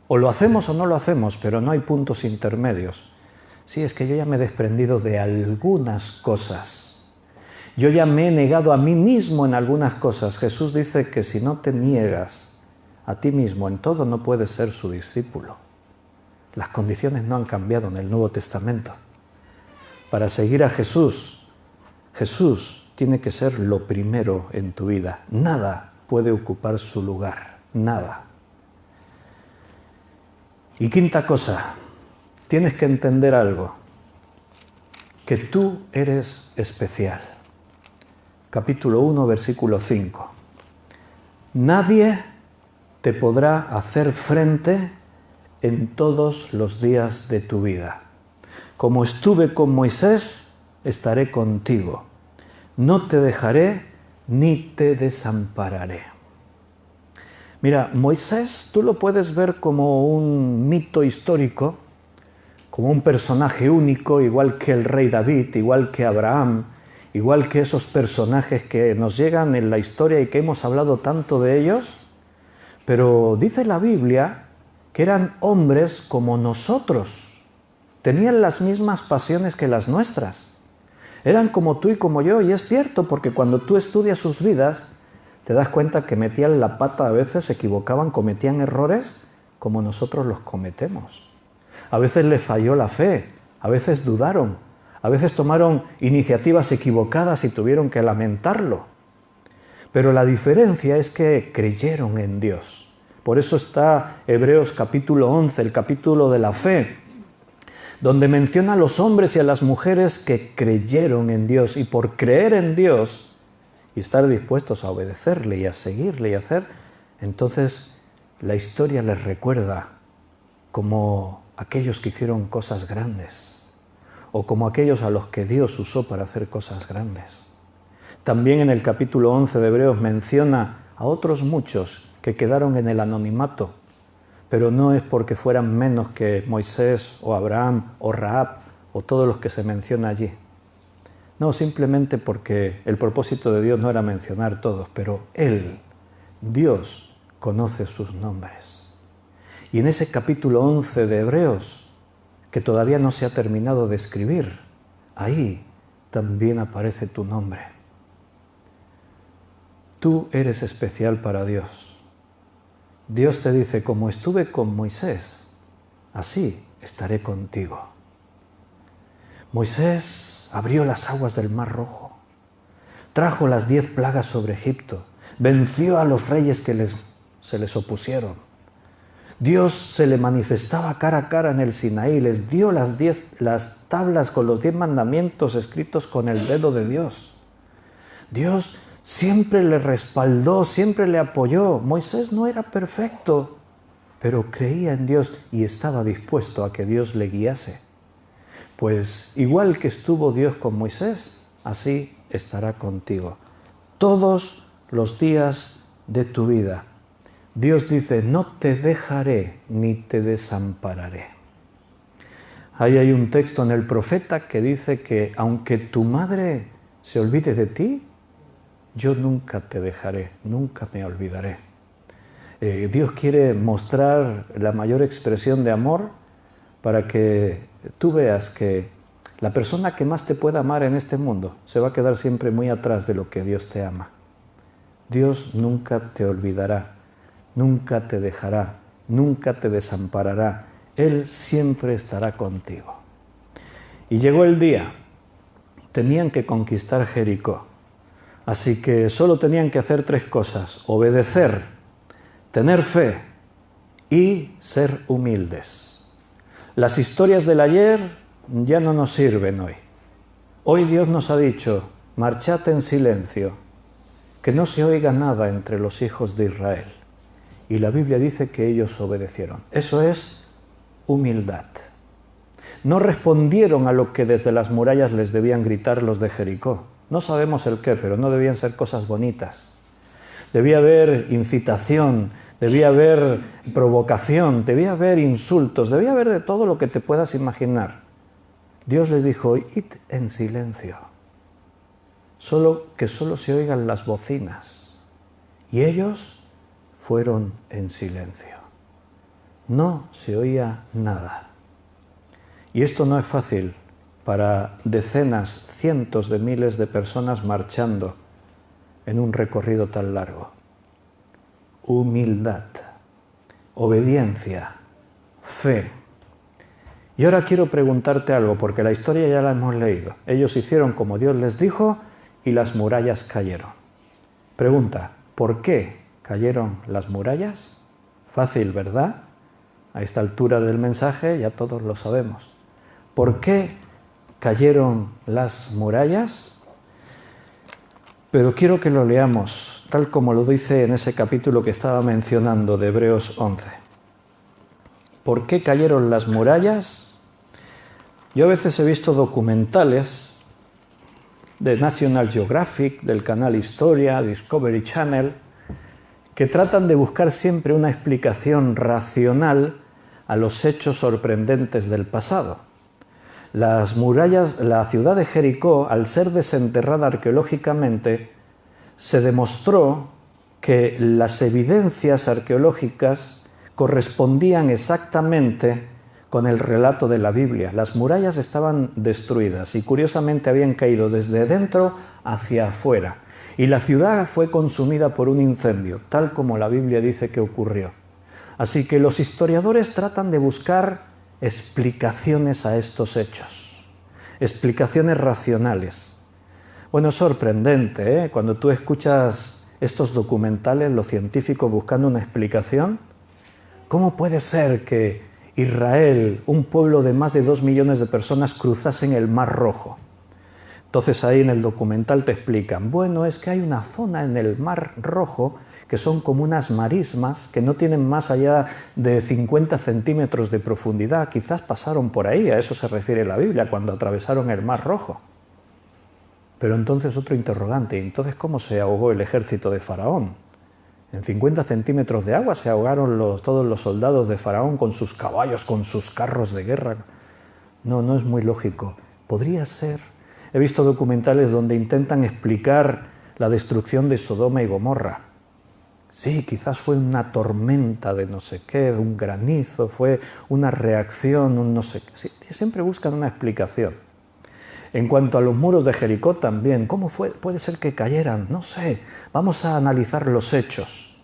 O lo hacemos o no lo hacemos, pero no hay puntos intermedios. Sí, es que yo ya me he desprendido de algunas cosas. Yo ya me he negado a mí mismo en algunas cosas. Jesús dice que si no te niegas a ti mismo en todo, no puedes ser su discípulo. Las condiciones no han cambiado en el Nuevo Testamento. Para seguir a Jesús, Jesús tiene que ser lo primero en tu vida. Nada puede ocupar su lugar, nada. Y quinta cosa, tienes que entender algo, que tú eres especial. Capítulo 1, versículo 5. Nadie te podrá hacer frente en todos los días de tu vida. como estuve con Moisés, estaré contigo. No te dejaré ni te desampararé. Mira, Moisés tú lo puedes ver como un mito histórico, como un personaje único, igual que el rey David, igual que Abraham, igual que esos personajes que nos llegan en la historia y que hemos hablado tanto de ellos, pero dice la Biblia que eran hombres como nosotros, tenían las mismas pasiones que las nuestras, eran como tú y como yo, y es cierto porque cuando tú estudias sus vidas, te das cuenta que metían la pata a veces, se equivocaban, cometían errores como nosotros los cometemos. A veces les falló la fe, a veces dudaron, a veces tomaron iniciativas equivocadas y tuvieron que lamentarlo. Pero la diferencia es que creyeron en Dios. Por eso está Hebreos capítulo 11, el capítulo de la fe, donde menciona a los hombres y a las mujeres que creyeron en Dios. Y por creer en Dios y estar dispuestos a obedecerle y a seguirle y a hacer, entonces la historia les recuerda como aquellos que hicieron cosas grandes o como aquellos a los que Dios usó para hacer cosas grandes. También en el capítulo 11 de Hebreos menciona a otros muchos que quedaron en el anonimato, pero no es porque fueran menos que Moisés o Abraham o Rahab o todos los que se menciona allí. No, simplemente porque el propósito de Dios no era mencionar todos, pero Él, Dios, conoce sus nombres. Y en ese capítulo 11 de Hebreos, que todavía no se ha terminado de escribir, ahí también aparece tu nombre. Tú eres especial para Dios. Dios te dice, como estuve con Moisés, así estaré contigo. Moisés abrió las aguas del Mar Rojo, trajo las 10 plagas sobre Egipto, venció a los reyes que se les opusieron. Dios se le manifestaba cara a cara en el Sinaí, les dio las tablas con los 10 mandamientos escritos con el dedo de Dios. Dios siempre le respaldó, siempre le apoyó. Moisés no era perfecto, pero creía en Dios y estaba dispuesto a que Dios le guiase. Pues igual que estuvo Dios con Moisés, así estará contigo. Todos los días de tu vida. Dios dice, no te dejaré ni te desampararé. Ahí hay un texto en el profeta que dice que aunque tu madre se olvide de ti, yo nunca te dejaré, nunca me olvidaré. Dios quiere mostrar la mayor expresión de amor para que tú veas que la persona que más te pueda amar en este mundo se va a quedar siempre muy atrás de lo que Dios te ama. Dios nunca te olvidará. Nunca te dejará, nunca te desamparará. Él siempre estará contigo. Y llegó el día. Tenían que conquistar Jericó. Así que solo tenían que hacer 3 cosas. Obedecer, tener fe y ser humildes. Las historias del ayer ya no nos sirven hoy. Hoy Dios nos ha dicho, marchad en silencio, que no se oiga nada entre los hijos de Israel. Y la Biblia dice que ellos obedecieron. Eso es humildad. No respondieron a lo que desde las murallas les debían gritar los de Jericó. No sabemos el qué, pero no debían ser cosas bonitas. Debía haber incitación, debía haber provocación, debía haber insultos, debía haber de todo lo que te puedas imaginar. Dios les dijo, id en silencio. Que solo se oigan las bocinas. Y ellos fueron en silencio. No se oía nada. Y esto no es fácil para decenas, cientos de miles de personas marchando en un recorrido tan largo. Humildad, obediencia, fe. Y ahora quiero preguntarte algo, porque la historia ya la hemos leído. Ellos hicieron como Dios les dijo y las murallas cayeron. Pregunta, ¿por qué cayeron las murallas? Fácil, ¿verdad? A esta altura del mensaje ya todos lo sabemos. ¿Por qué cayeron las murallas? Pero quiero que lo leamos, tal como lo dice en ese capítulo que estaba mencionando de Hebreos 11. ¿Por qué cayeron las murallas? Yo a veces he visto documentales de National Geographic, del canal Historia, Discovery Channel, que tratan de buscar siempre una explicación racional a los hechos sorprendentes del pasado. Las murallas, la ciudad de Jericó, al ser desenterrada arqueológicamente, se demostró que las evidencias arqueológicas correspondían exactamente con el relato de la Biblia. Las murallas estaban destruidas y curiosamente habían caído desde dentro hacia afuera. Y la ciudad fue consumida por un incendio, tal como la Biblia dice que ocurrió. Así que los historiadores tratan de buscar explicaciones a estos hechos, explicaciones racionales. Bueno, es sorprendente, ¿eh? Cuando tú escuchas estos documentales, los científicos buscando una explicación. ¿Cómo puede ser que Israel, un pueblo de más de 2 millones de personas, cruzasen el Mar Rojo? Entonces ahí en el documental te explican, bueno, es que hay una zona en el Mar Rojo que son como unas marismas que no tienen más allá de 50 centímetros de profundidad. Quizás pasaron por ahí, a eso se refiere la Biblia, cuando atravesaron el Mar Rojo. Pero entonces otro interrogante, ¿entonces cómo se ahogó el ejército de Faraón? En 50 centímetros de agua se ahogaron todos los soldados de Faraón con sus caballos, con sus carros de guerra. No, no es muy lógico. Podría ser. He visto documentales donde intentan explicar la destrucción de Sodoma y Gomorra. Sí, quizás fue una tormenta de no sé qué, un granizo, fue una reacción, un no sé qué. Sí, siempre buscan una explicación. En cuanto a los muros de Jericó también, ¿cómo puede ser que cayeran? No sé, vamos a analizar los hechos.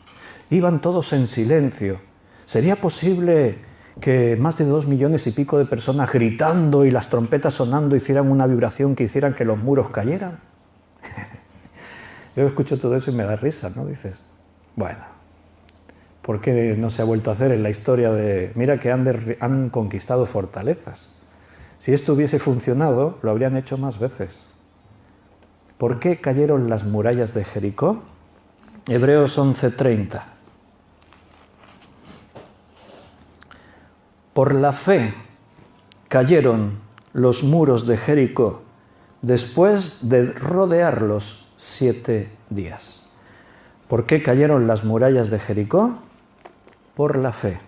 Iban todos en silencio. ¿Sería posible que más de 2 millones y pico de personas gritando y las trompetas sonando hicieran una vibración que hicieran que los muros cayeran? Yo escucho todo eso y me da risa, ¿no? Dices, bueno, ¿por qué no se ha vuelto a hacer en la historia de... Mira que han conquistado fortalezas. Si esto hubiese funcionado, lo habrían hecho más veces. ¿Por qué cayeron las murallas de Jericó? Hebreos 11:30. Por la fe cayeron los muros de Jericó después de rodearlos 7 días. ¿Por qué cayeron las murallas de Jericó? Por la fe.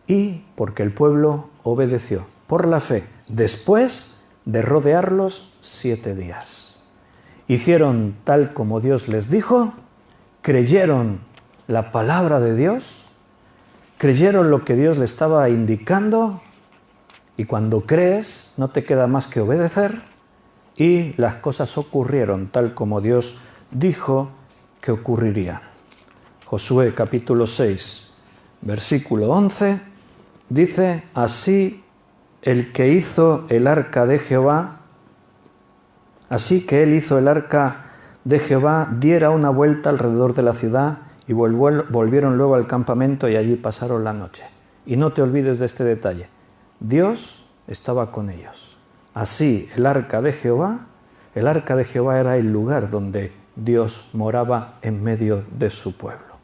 Y porque el pueblo obedeció. Por la fe, después de rodearlos 7 días. Hicieron tal como Dios les dijo, creyeron la palabra de Dios, creyeron lo que Dios le estaba indicando, y cuando crees no te queda más que obedecer, y las cosas ocurrieron tal como Dios dijo que ocurrirían. Josué capítulo 6, versículo 11, dice, así el que hizo el arca de Jehová, así que él hizo el arca de Jehová, diera una vuelta alrededor de la ciudad y volvieron luego al campamento y allí pasaron la noche. Y no te olvides de este detalle, Dios estaba con ellos. Así el arca de Jehová era el lugar donde Dios moraba en medio de su pueblo.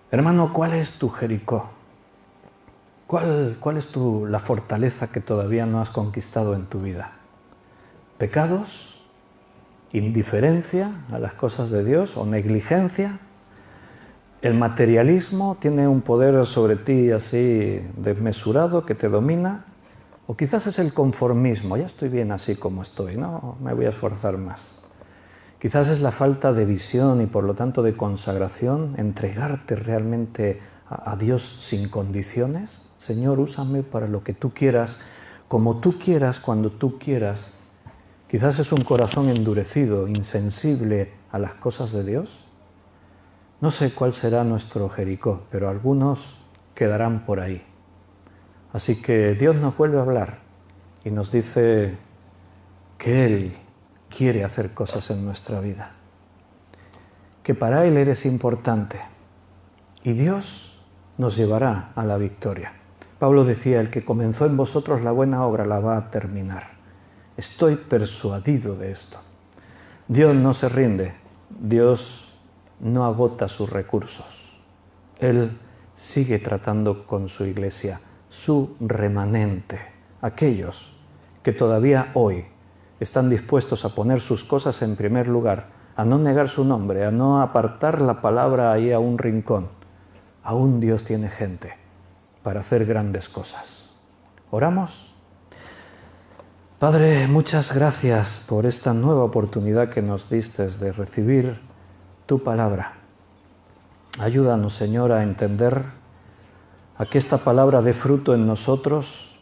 Hermano, ¿cuál es tu Jericó? ¿Cuál es la fortaleza que todavía no has conquistado en tu vida? ¿Pecados? ¿Indiferencia a las cosas de Dios o negligencia? ¿El materialismo tiene un poder sobre ti así desmesurado que te domina? ¿O quizás es el conformismo? Ya estoy bien así como estoy, no me voy a esforzar más. Quizás es la falta de visión y por lo tanto de consagración, entregarte realmente a Dios sin condiciones. Señor, úsame para lo que tú quieras, como tú quieras, cuando tú quieras. Quizás es un corazón endurecido, insensible a las cosas de Dios. No sé cuál será nuestro Jericó, pero algunos quedarán por ahí. Así que Dios nos vuelve a hablar y nos dice que Él quiere hacer cosas en nuestra vida, que para Él eres importante y Dios nos llevará a la victoria. Pablo decía, el que comenzó en vosotros la buena obra la va a terminar. Estoy persuadido de esto. Dios no se rinde, Dios no agota sus recursos. Él sigue tratando con su iglesia, su remanente, aquellos que todavía hoy están dispuestos a poner sus cosas en primer lugar, a no negar su nombre, a no apartar la palabra ahí a un rincón. Aún Dios tiene gente para hacer grandes cosas. ¿Oramos? Padre, muchas gracias por esta nueva oportunidad que nos diste de recibir tu palabra. Ayúdanos, Señor, a entender, a que esta palabra dé fruto en nosotros.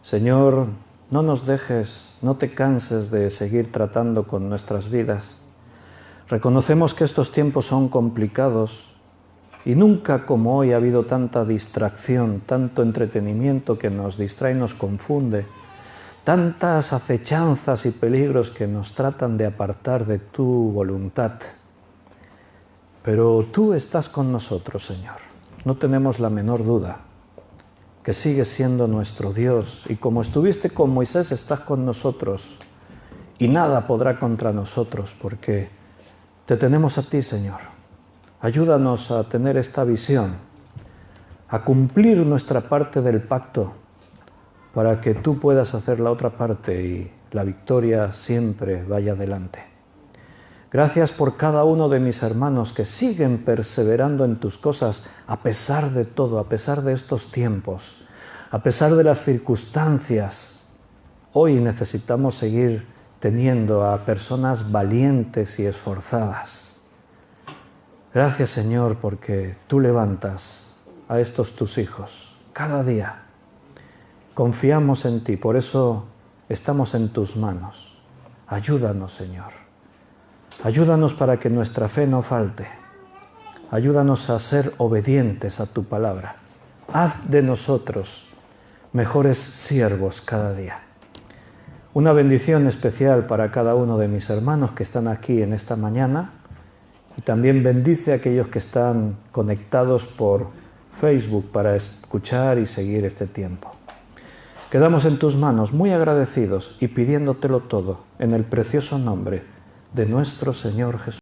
Señor, no nos dejes, no te canses de seguir tratando con nuestras vidas. Reconocemos que estos tiempos son complicados y nunca como hoy ha habido tanta distracción, tanto entretenimiento que nos distrae y nos confunde, tantas acechanzas y peligros que nos tratan de apartar de tu voluntad. Pero tú estás con nosotros, Señor. No tenemos la menor duda que sigues siendo nuestro Dios, y como estuviste con Moisés, estás con nosotros, y nada podrá contra nosotros, porque te tenemos a ti, Señor. Ayúdanos a tener esta visión, a cumplir nuestra parte del pacto, para que tú puedas hacer la otra parte y la victoria siempre vaya adelante. Gracias por cada uno de mis hermanos que siguen perseverando en tus cosas a pesar de todo, a pesar de estos tiempos, a pesar de las circunstancias. Hoy necesitamos seguir teniendo a personas valientes y esforzadas. Gracias, Señor, porque tú levantas a estos tus hijos cada día. Confiamos en ti, por eso estamos en tus manos. Ayúdanos, Señor. Ayúdanos para que nuestra fe no falte. Ayúdanos a ser obedientes a tu palabra. Haz de nosotros mejores siervos cada día. Una bendición especial para cada uno de mis hermanos que están aquí en esta mañana, y también bendice a aquellos que están conectados por Facebook para escuchar y seguir este tiempo. Quedamos en tus manos muy agradecidos y pidiéndotelo todo en el precioso nombre de nuestro Señor Jesús.